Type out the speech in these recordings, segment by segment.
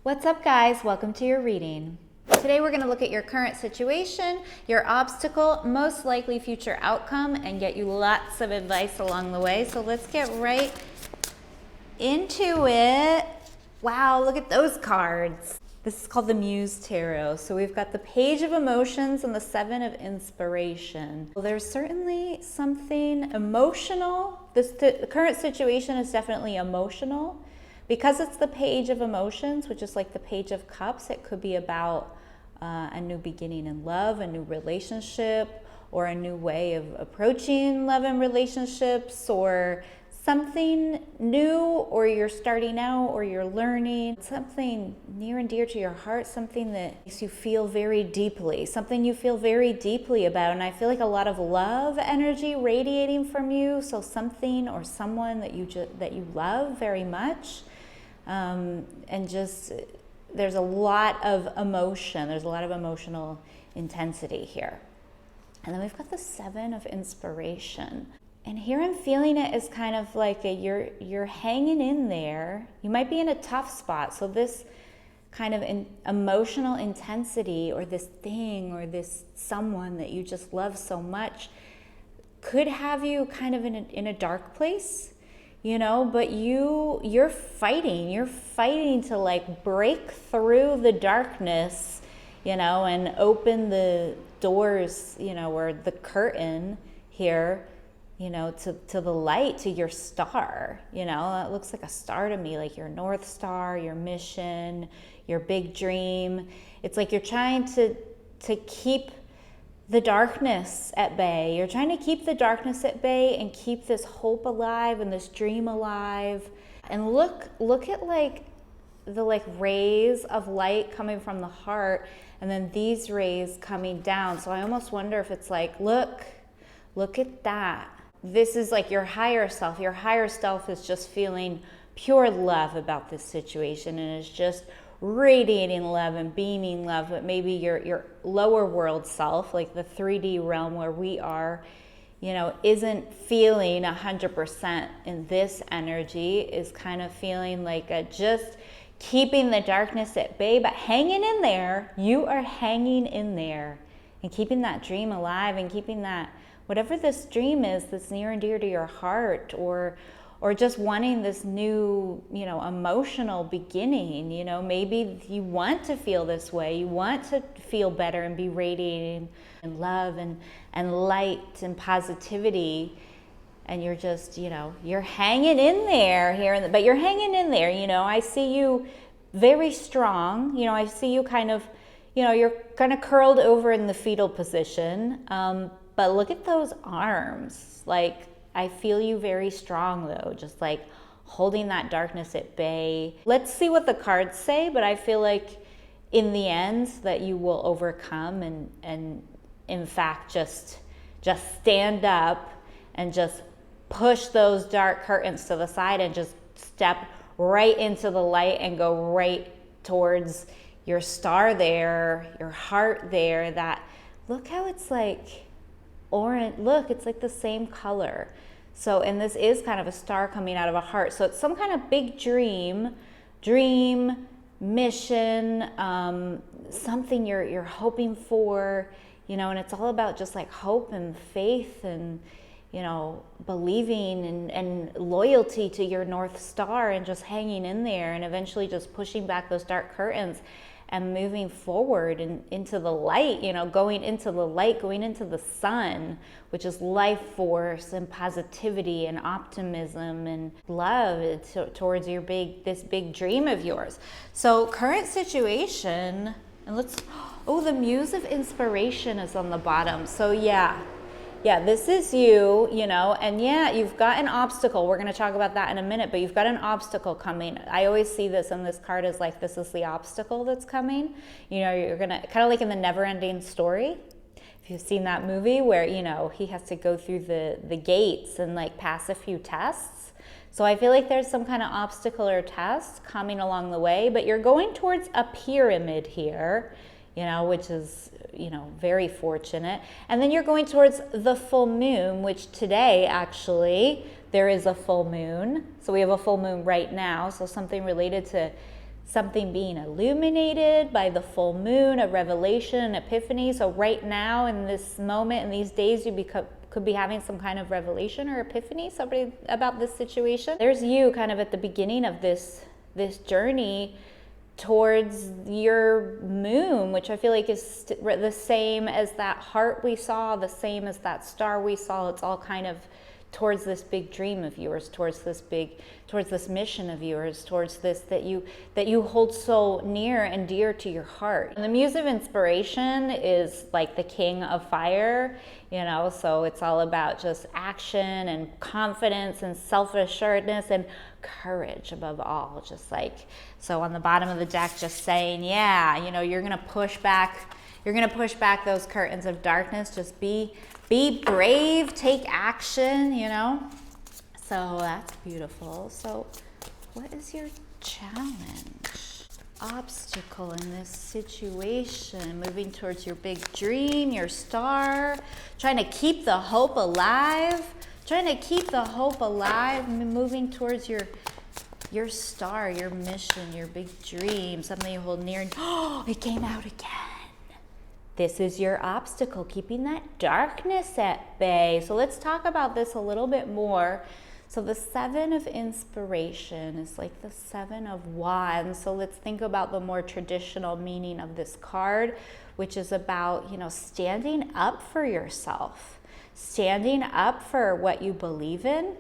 What's up, guys? Welcome to your reading. Today we're going to look at your current situation, your obstacle, most likely future outcome, and get you lots of advice along the way. So let's get right into it. Wow, look at those cards. This is called the Muse Tarot. So we've got the Page of Emotions and the Seven of Inspiration. Well, there's certainly something emotional. The current situation is definitely emotional. Because it's the Page of Emotions, which is like the Page of Cups, it could be about a new beginning in love, a new relationship, or a new way of approaching love and relationships, or something new, or you're starting out, or you're learning, something near and dear to your heart, something that makes you feel very deeply, something you feel very deeply about. And I feel like a lot of love energy radiating from you, so something or someone that you love very much. And just there's a lot of emotion, there's a lot of emotional intensity here. And then we've got the Seven of Inspiration. And here I'm feeling it as kind of like you're hanging in there. You might be in a tough spot. So this kind of emotional intensity, or this thing, or this someone that you just love so much, could have you kind of in a dark place. You know, but you're fighting to like break through the darkness, you know, and open the doors, you know, or the curtain here, you know, to the light, to your star. You know, it looks like a star to me, like your North Star, your mission, your big dream. It's like you're trying to keep the darkness at bay. You're trying to keep the darkness at bay and keep this hope alive and this dream alive. And look at like the rays of light coming from the heart, and then these rays coming down. So I almost wonder if it's like, look at that. This is like your higher self. Your higher self is just feeling pure love about this situation, and is just radiating love and beaming love. But maybe your lower world self, like the 3D realm where we are, you know, isn't feeling 100% in this energy, is kind of feeling like just keeping the darkness at bay, but hanging in there. You are hanging in there and keeping that dream alive, and keeping that, whatever this dream is that's near and dear to your heart, or just wanting this new, you know, emotional beginning. You know, maybe you want to feel this way. You want to feel better and be radiating in love and light and positivity. And you're just, you know, you're hanging in there here, but you're hanging in there. You know, I see you very strong. You know, I see you kind of, you know, you're kind of curled over in the fetal position. But look at those arms. Like, I feel you very strong though, just like holding that darkness at bay. Let's see what the cards say, but I feel like in the end that you will overcome and in fact just stand up and just push those dark curtains to the side and just step right into the light and go right towards your star there, your heart there. That, look how it's like orange. Look, it's like the same color. So, and this is kind of a star coming out of a heart. So it's some kind of big dream, mission, something you're hoping for, you know, and it's all about just like hope and faith and, you know, believing and loyalty to your North Star, and just hanging in there, and eventually just pushing back those dark curtains and moving forward and into the light, you know, going into the light, going into the sun, which is life force and positivity and optimism and love towards this big dream of yours. So current situation, and the Muse of Inspiration is on the bottom. So yeah, this is you, you know, and yeah, you've got an obstacle. We're going to talk about that in a minute, but you've got an obstacle coming. I always see this, and this card is like, this is the obstacle that's coming. You know, you're going to, kind of like in the Never-Ending Story. If you've seen that movie where, you know, he has to go through the gates and like pass a few tests. So I feel like there's some kind of obstacle or test coming along the way, but you're going towards a pyramid here, you know, which is, you know, very fortunate. And then you're going towards the full moon, which today, actually, there is a full moon. So we have a full moon right now. So something related to something being illuminated by the full moon, a revelation, an epiphany. So right now in this moment, in these days, you could be having some kind of revelation or epiphany about this situation. There's you kind of at the beginning of this journey towards your moon, which I feel like is the same as that heart we saw, the same as that star we saw. It's all kind of towards this big dream of yours, towards this mission of yours, towards this that you hold so near and dear to your heart. And the Muse of Inspiration is like the king of fire, so it's all about just action and confidence and self-assuredness and courage above all. Just like, so on the bottom of the deck, just saying, yeah, you're gonna push back those curtains of darkness. Just be brave, take action, So that's beautiful. So what is your challenge? Obstacle in this situation, moving towards your big dream, your star, trying to keep the hope alive, moving towards your star, your mission, your big dream, something you hold near. Oh, it came out again. This is your obstacle, keeping that darkness at bay. So let's talk about this a little bit more. So the 7 of Inspiration is like the 7 of Wands. So let's think about the more traditional meaning of this card, which is about, standing up for yourself, standing up for what you believe in,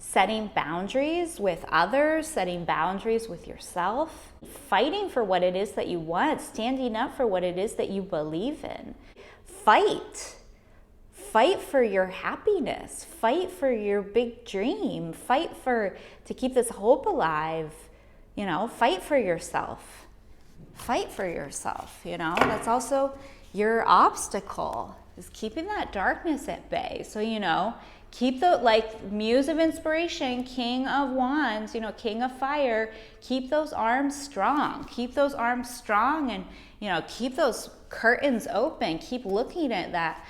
setting boundaries with others, setting boundaries with yourself, fighting for what it is that you want, standing up for what it is that you believe in. Fight for your happiness, fight for your big dream, fight to keep this hope alive, fight for yourself. That's also your obstacle, is keeping that darkness at bay. So, keep like Muse of Inspiration, King of Wands, King of Fire, keep those arms strong, and, keep those curtains open, keep looking at that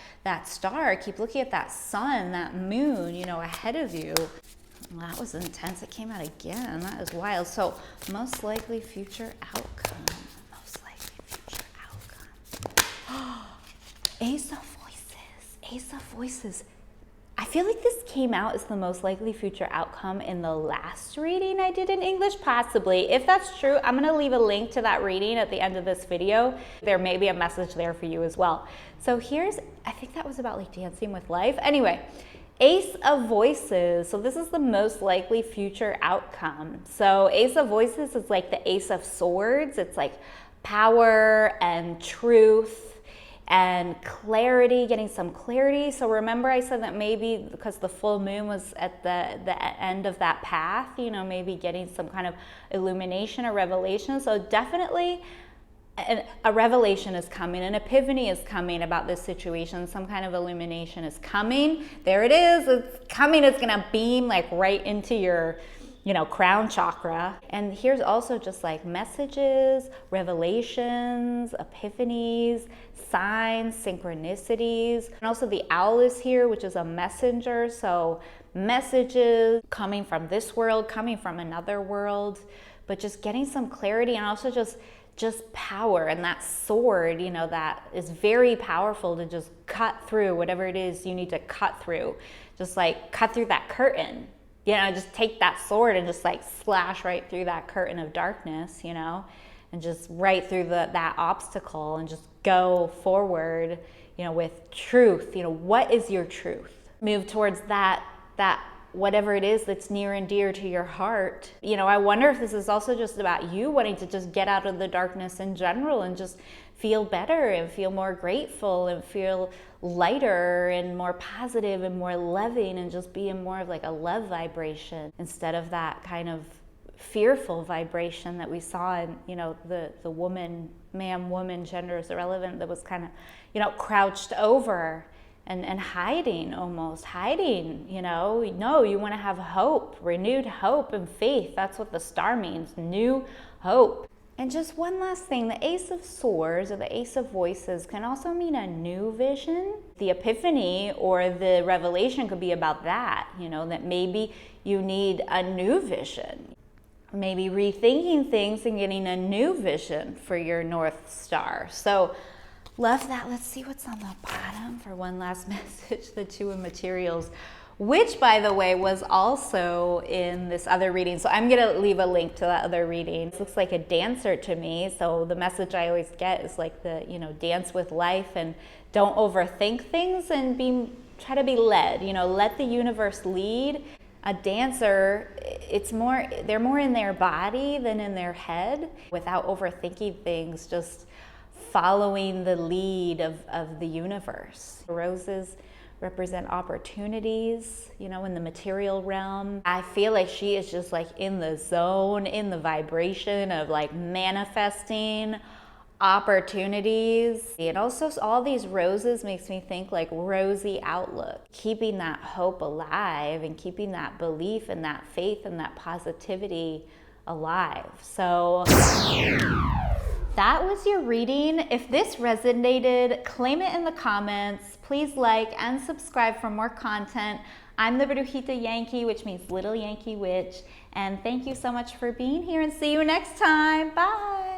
star, keep looking at that sun, that moon, ahead of you. Well, that was intense. It came out again. That is wild. So most likely future outcome. Ace of Voices. I feel like this came out as the most likely future outcome in the last reading I did in English, possibly. If that's true, I'm gonna leave a link to that reading at the end of this video. There may be a message there for you as well. So I think that was about like dancing with life. Anyway, Ace of Voices. So this is the most likely future outcome. So Ace of Voices is like the Ace of Swords. It's like power and truth and clarity, getting some clarity. So remember I said that maybe because the full moon was at the end of that path, maybe getting some kind of illumination or revelation. So definitely a revelation is coming, an epiphany is coming about this situation, some kind of illumination is coming. There it is, it's coming, it's gonna beam like right into your crown chakra. And here's also just like messages, revelations, epiphanies, signs, synchronicities. And also the owl is here, which is a messenger. So messages coming from this world, coming from another world, but just getting some clarity and also just power. And that sword, that is very powerful to just cut through whatever it is you need to cut through. Just like cut through that curtain. Just take that sword and just like slash right through that curtain of darkness, and just right through that obstacle and just go forward, with truth. What is your truth? Move towards that whatever it is that's near and dear to your heart. I wonder if this is also just about you wanting to just get out of the darkness in general and just feel better and feel more grateful and feel lighter and more positive and more loving and just be in more of like a love vibration instead of that kind of fearful vibration that we saw in, the woman, gender is irrelevant, that was kind of, crouched over and hiding, almost hiding, No, you want to have hope, renewed hope and faith. That's what the star means, new hope. And just one last thing, the Ace of Swords or the Ace of Voices can also mean a new vision. The epiphany or the revelation could be about that, that maybe you need a new vision. maybe rethinking things and getting a new vision for your North Star. So love that. Let's see what's on the bottom for one last message, the Two of Materials, which, by the way, was also in this other reading. So I'm going to leave a link to that other reading. It looks like a dancer to me. So the message I always get is like the, dance with life and don't overthink things and try to be led, let the universe lead. A dancer, they're more in their body than in their head, without overthinking things, just following the lead of the universe. Roses represent opportunities, in the material realm. I feel like she is just like in the zone, in the vibration of like manifesting opportunities. And also all these roses makes me think like rosy outlook, keeping that hope alive and keeping that belief and that faith and that positivity alive. So that was your reading. If this resonated, claim it in the comments. Please like and subscribe for more content. I'm the Brujita Yankee, which means Little Yankee Witch. And thank you so much for being here, and see you next time. Bye.